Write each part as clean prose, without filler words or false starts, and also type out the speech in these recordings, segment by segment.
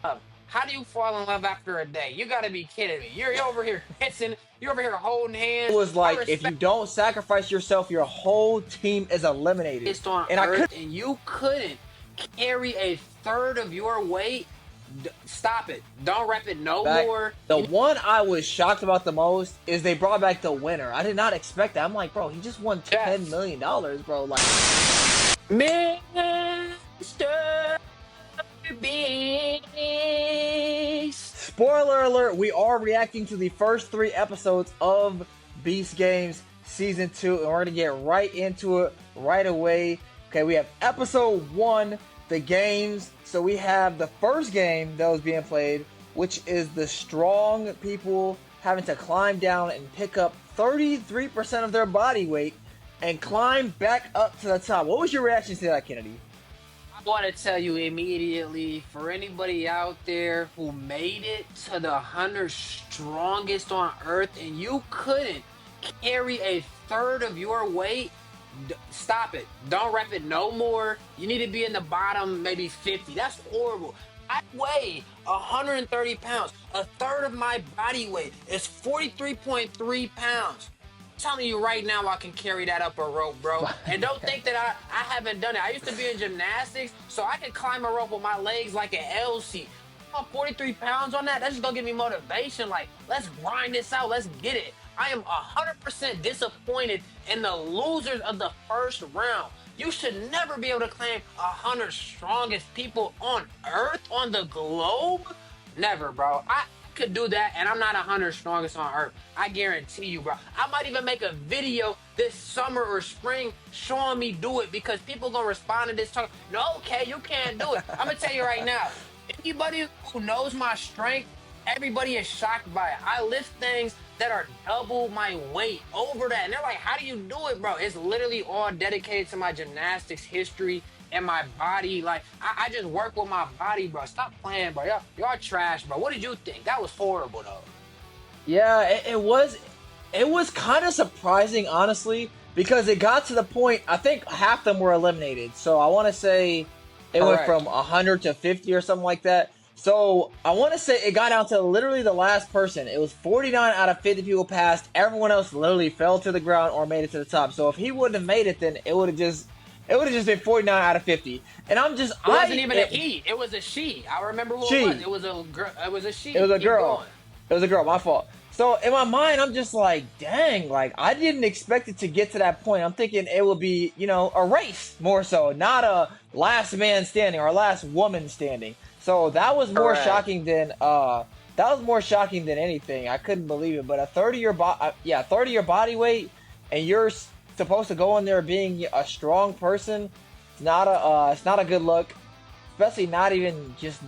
How do you fall in love after a day? You gotta be kidding me. You're over here kissing, you're over here holding It hands. was I like if you respect don't sacrifice yourself, your whole team is eliminated. this on And I could earth, and you couldn't carry a third of your weight. Stop it. Don't rep it no back. more. The one I was shocked about the most is they brought back the winner. I did not expect that. I'm like, bro, he just won $10 million, bro. Like, Mr. Beast. spoiler alert, we are reacting to the first 3 episodes of Beast Games Season 2, and we're gonna get right into it right away. Okay, we have episode 1, the games. So we have the first game that was being played, which is the strong people having to climb down and pick up 33% of their body weight and climb back up to the top. What was your reaction to that, Kennedy? I want to tell you immediately, for anybody out there who made it to the 100 strongest on earth and you couldn't carry a third of your weight, stop it. Don't rep it no more. You need to be in the bottom, maybe 50. That's horrible. I weigh 130 pounds. A third of my body weight is 43.3 pounds. Telling you right now, I can carry that up a rope, bro. And don't think that I haven't done it. I used to be in gymnastics, so I can climb a rope with my legs like an LC. I'm 43 pounds on that. That's just gonna give me motivation. Like, let's grind this out. Let's get it. I am 100% disappointed in the losers of the first round. You should never be able to claim 100 strongest people on Earth, on the globe. Never, bro. I could do that, and I'm not 100 strongest on Earth. I guarantee you, bro. I might even make a video this summer or spring showing me do it because people gonna respond to this talk. No, okay, you can't do it. I'm gonna tell you right now. Anybody who knows my strength, everybody is shocked by it. I lift things that are double my weight over that. And they're like, how do you do it, bro? It's literally all dedicated to my gymnastics history and my body. Like, I just work with my body, bro. Stop playing, bro. Y'all trash, bro. What did you think? That was horrible, though. Yeah, it was. It was kind of surprising, honestly, because it got to the point. I think half them were eliminated. So I want to say it went Correct. from 100 to 50 or something like that. So I want to say it got down to literally the last person. It was 49 out of 50 people passed. Everyone else literally fell to the ground or made it to the top. So if he wouldn't have made it, then it would have just been 49 out of 50. And I'm just It wasn't even a he. It was a she. I remember who it was. she. It was a girl. It was a It she. was a Keep girl. going. It was a girl. My fault. So in my mind, I'm just like, dang, like I didn't expect it to get to that point. I'm thinking it would be, a race more so, not a last man standing or last woman standing. So Correct. that was more shocking than anything. I couldn't believe it. But a 30 your body weight, and you're supposed to go in there being a strong person. It's not a good look, especially not even just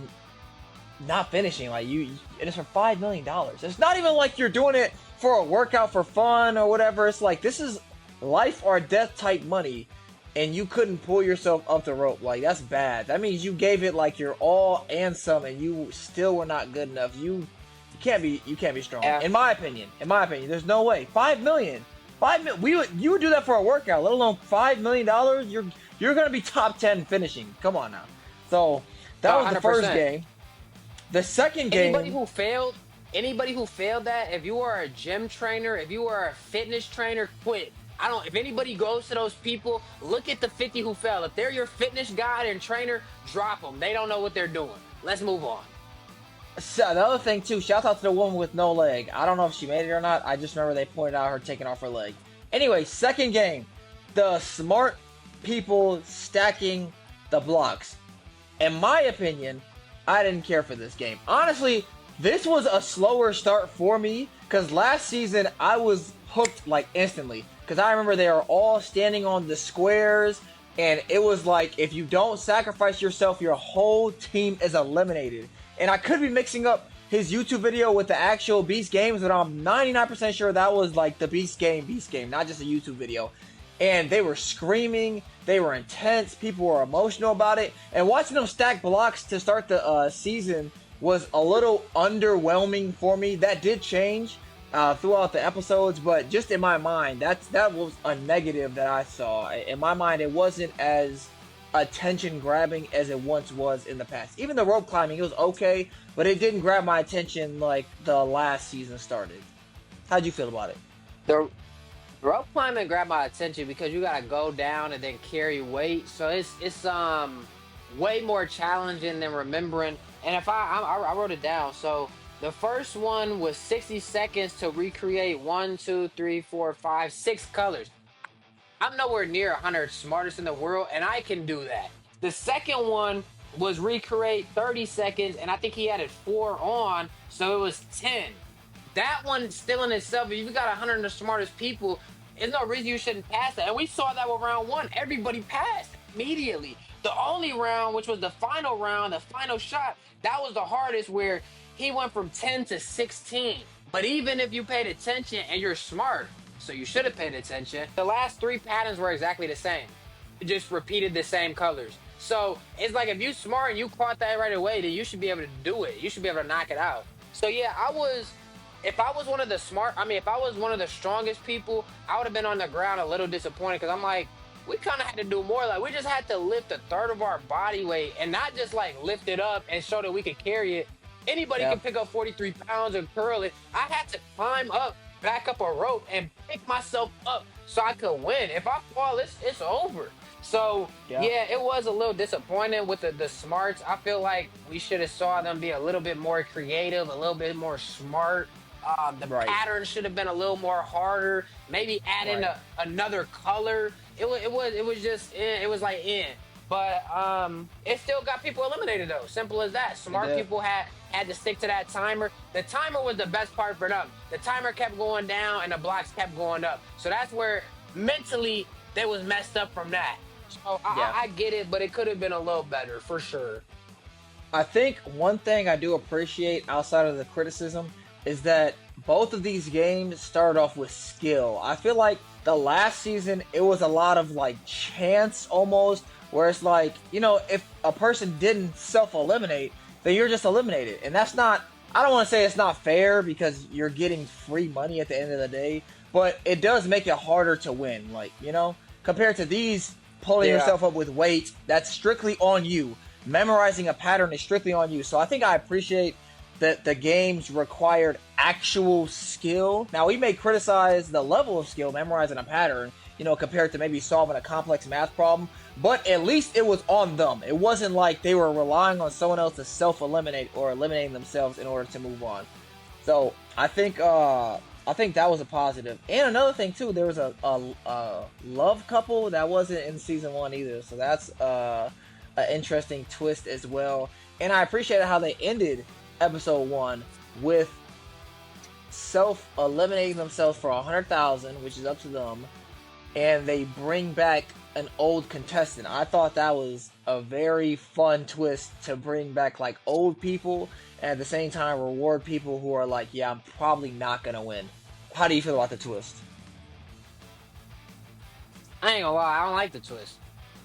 not finishing. Like it is for $5 million. It's not even like you're doing it for a workout for fun or whatever. It's like this is life or death type money, and you couldn't pull yourself up the rope. Like that's bad. That means you gave it like your all and some, and you still were not good enough. You can't be strong. Yeah. In my opinion, there's no way. 5 million. 5 million. You would do that for a workout, let alone $5 million. You're gonna be top 10 finishing. Come on now. So that was the first 100%. game. The second Anybody game, who failed, anybody who failed that, if you are a gym trainer, if you are a fitness trainer, quit. I don't, if anybody goes to those people, look at the 50 who fell. If they're your fitness guide and trainer, drop them. They don't know what they're doing. Let's move on. so the other thing too, shout out to the woman with no leg. I don't know if she made it or not. I just remember they pointed out her taking off her leg. Anyway, second game, the smart people stacking the blocks. In my opinion, I didn't care for this game. Honestly, this was a slower start for me because last season I was hooked like instantly. Because I remember they were all standing on the squares, and it was like if you don't sacrifice yourself, your whole team is eliminated. And I could be mixing up his YouTube video with the actual Beast games, but I'm 99% sure that was like the Beast game, not just a YouTube video. And they were screaming, they were intense, people were emotional about it, and watching them stack blocks to start the season was a little underwhelming for me. That did change throughout the episodes, but just in my mind, that was a negative that I saw. In my mind, it wasn't as attention grabbing as it once was in the past. Even the rope climbing, it was okay, but it didn't grab my attention like the last season started. How'd you feel about it? The rope climbing grabbed my attention because you gotta go down and then carry weight, so it's way more challenging than remembering. And if I wrote it down, so the first one was 60 seconds to recreate one, two, three, four, five, six colors. I'm nowhere near 100 smartest in the world, and I can do that. The second one was recreate 30 seconds, and I think he added four on, so it was 10. That one still in itself, if you got 100 of the smartest people, there's no reason you shouldn't pass that. And we saw that with round one. Everybody passed immediately. The only round, which was the final round, the final shot, that was the hardest, where he went from 10 to 16. But even if you paid attention and you're smart, so you should have paid attention, the last three patterns were exactly the same. It just repeated the same colors. So it's like, if you smart and you caught that right away, then you should be able to do it. You should be able to knock it out. So yeah, if I was one of the if I was one of the strongest people, I would have been on the ground a little disappointed, because I'm like, we kind of had to do more. Like, we just had to lift a third of our body weight and not just like lift it up and show that we could carry it. Anybody Yeah. can pick up 43 pounds and curl it. I had to climb up, back up a rope and pick myself up so I could win. If I fall, it's over. So Yeah. yeah, it was a little disappointing with the smarts. I feel like we should have saw them be a little bit more creative, a little bit more smart. The Right. pattern should have been a little more harder. Maybe add in Right. another color. It was just it was like but it still got people eliminated though. Simple as that. Smart did. people had to stick to that timer. The timer was the best part for them. The timer kept going down and the blocks kept going up. So that's where mentally they was messed up from that. So Yeah. I get it, but it could have been a little better for sure. I think one thing I do appreciate outside of the criticism is that both of these games started off with skill. I feel like the last season it was a lot of like chance almost, where it's like, if a person didn't self-eliminate, then you're just eliminated. And that's not, I don't want to say it's not fair, because you're getting free money at the end of the day, but it does make it harder to win. Like, compared to these, pulling Yeah. yourself up with weight, that's strictly on you. Memorizing a pattern is strictly on you. So I think I appreciate that the games required actual skill. Now, we may criticize the level of skill memorizing a pattern, compared to maybe solving a complex math problem, but at least it was on them. It wasn't like they were relying on someone else to self-eliminate or eliminating themselves in order to move on. So I think that was a positive. And another thing too, there was a love couple that wasn't in season one either. So that's an interesting twist as well. And I appreciated how they ended episode one with self-eliminating themselves for 100,000, which is up to them, and they bring back an old contestant. I thought that was a very fun twist, to bring back like old people and at the same time reward people who are like, yeah, I'm probably not gonna win. How do you feel about the twist? I ain't gonna lie, I don't like the twist.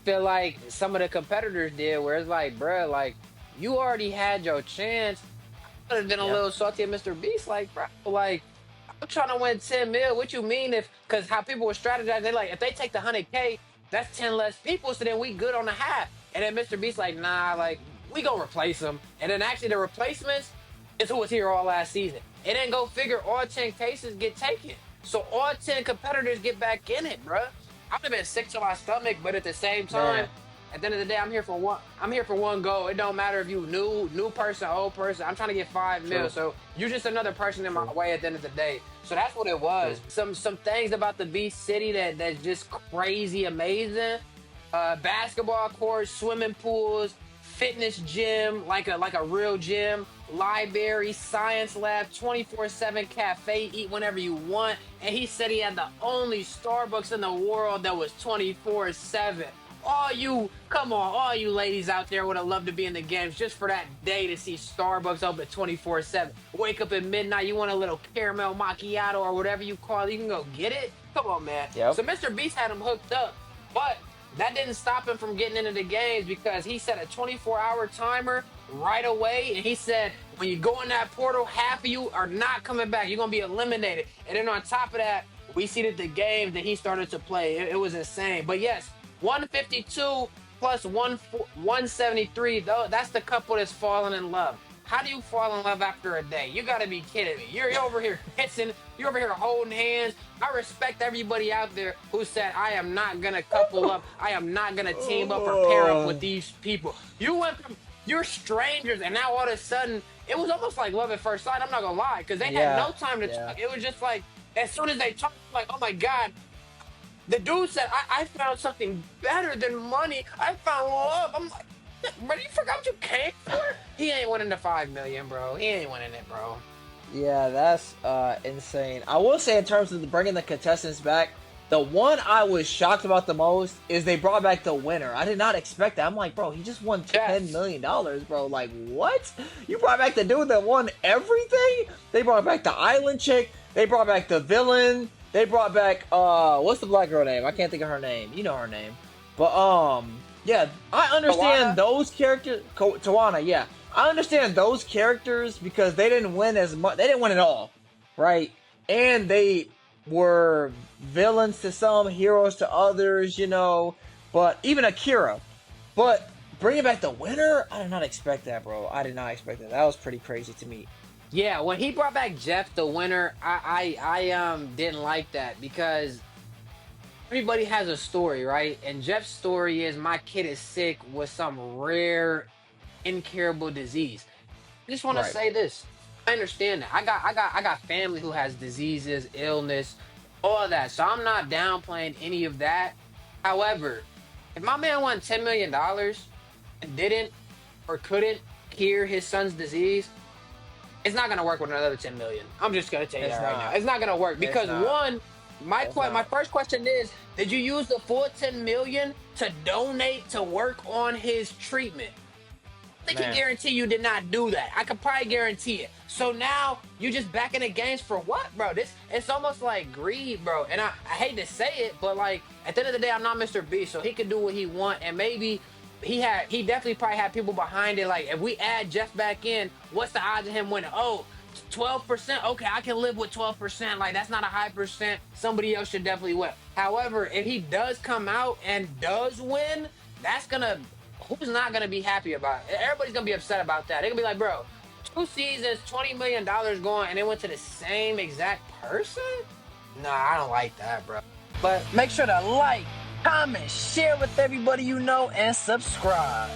Feel like some of the competitors did, where it's like, bruh, like, you already had your chance. I could have been a Yeah. little salty at Mr. Beast, like, bro, like, I'm trying to win 10 mil. What you mean? Because how people were strategizing, they like, if they take the 100K, that's 10 less people, so then we good on the half. And then Mr. Beast like, nah, like, we gonna replace them. And then actually the replacements is who was here all last season. And then go figure, all 10 cases get taken. So all 10 competitors get back in it, bruh. I would have been sick to my stomach, but at the same time, Man. at the end of the day, I'm here for one goal. It don't matter if you new person, old person. I'm trying to get 5 mil. True. So you're just another person in my True. way at the end of the day. So that's what it was. True. Some things about the Beast City that's just crazy amazing. Basketball courts, swimming pools, fitness gym, like a real gym, library, science lab, 24/7 cafe, eat whenever you want. And he said he had the only Starbucks in the world that was 24/7. All you ladies out there would have loved to be in the games just for that day to see Starbucks open 24/7. Wake up at midnight, you want a little caramel macchiato or whatever you call it, you can go get it. Come on, man. Yep. So Mr. Beast had him hooked up, but that didn't stop him from getting into the games, because he set a 24-hour timer right away, and he said when you go in that portal, half of you are not coming back. You're gonna be eliminated. And then on top of that, we see that the games that he started to play, it was insane. But yes, 152 plus 173. Though that's the couple that's falling in love. How do you fall in love after a day? You gotta be kidding me. You're over here kissing. You're over here holding hands. I respect everybody out there who said, I am not gonna couple up. I am not gonna team up or pair up with Oh, these people. You went from you're strangers, and now all of a sudden, it was almost like love at first sight. I'm not gonna lie, because they had yeah, no time to yeah. talk. It was just like as soon as they talked, like, oh my god, the dude said, I found something better than money. I found love. I'm like, bro, you forgot what you came for? He ain't winning the 5 million, bro. He ain't winning it, bro. Yeah, that's insane. I will say, in terms of bringing the contestants back, the one I was shocked about the most is they brought back the winner. I did not expect that. I'm like, bro, he just won $10 million, bro. Like, what? You brought back the dude that won everything? They brought back the island chick. They brought back the villain. They brought back what's the black girl name? I can't think of her name. You know her name. But yeah, I understand Tawana? those characters. Tawana, yeah. I understand those characters because they didn't win as much. They didn't win at all, right? And they were villains to some, heroes to others, you know. But even Akira. But bringing back the winner, I did not expect that, bro. I did not expect that. That was pretty crazy to me. Yeah, when he brought back Jeff the winner, I didn't like that because everybody has a story, right? And Jeff's story is my kid is sick with some rare, incurable disease. I just want to Right. say this. I understand that. I got family who has diseases, illness, all of that. So I'm not downplaying any of that. However, if my man won $10 million and didn't or couldn't cure his son's disease, it's not gonna work with another 10 million. I'm just gonna tell you It's that right now. not. It's not gonna work It's because not. one, It's my not. first question is, did you use the full 10 million to donate to work on his treatment? I can Man. guarantee you did not do that. I could probably guarantee it. So now you just back in the games for what, bro? This it's almost like greed, bro. And I hate to say it, but like at the end of the day, I'm not Mr. B, so he could do what he want, and maybe he definitely probably had people behind it. Like if we add Jeff back in, what's the odds of him winning? Oh, 12%. Okay, I can live with 12%. Like that's not a high percent. Somebody else should definitely win. However, if he does come out and does win, that's gonna who's not gonna be happy about it? Everybody's gonna be upset about that. They're gonna be like, bro, 2 seasons, $20 million going, and it went to the same exact person? Nah, I don't like that, bro. But make sure to like, comment, share with everybody you know, and subscribe.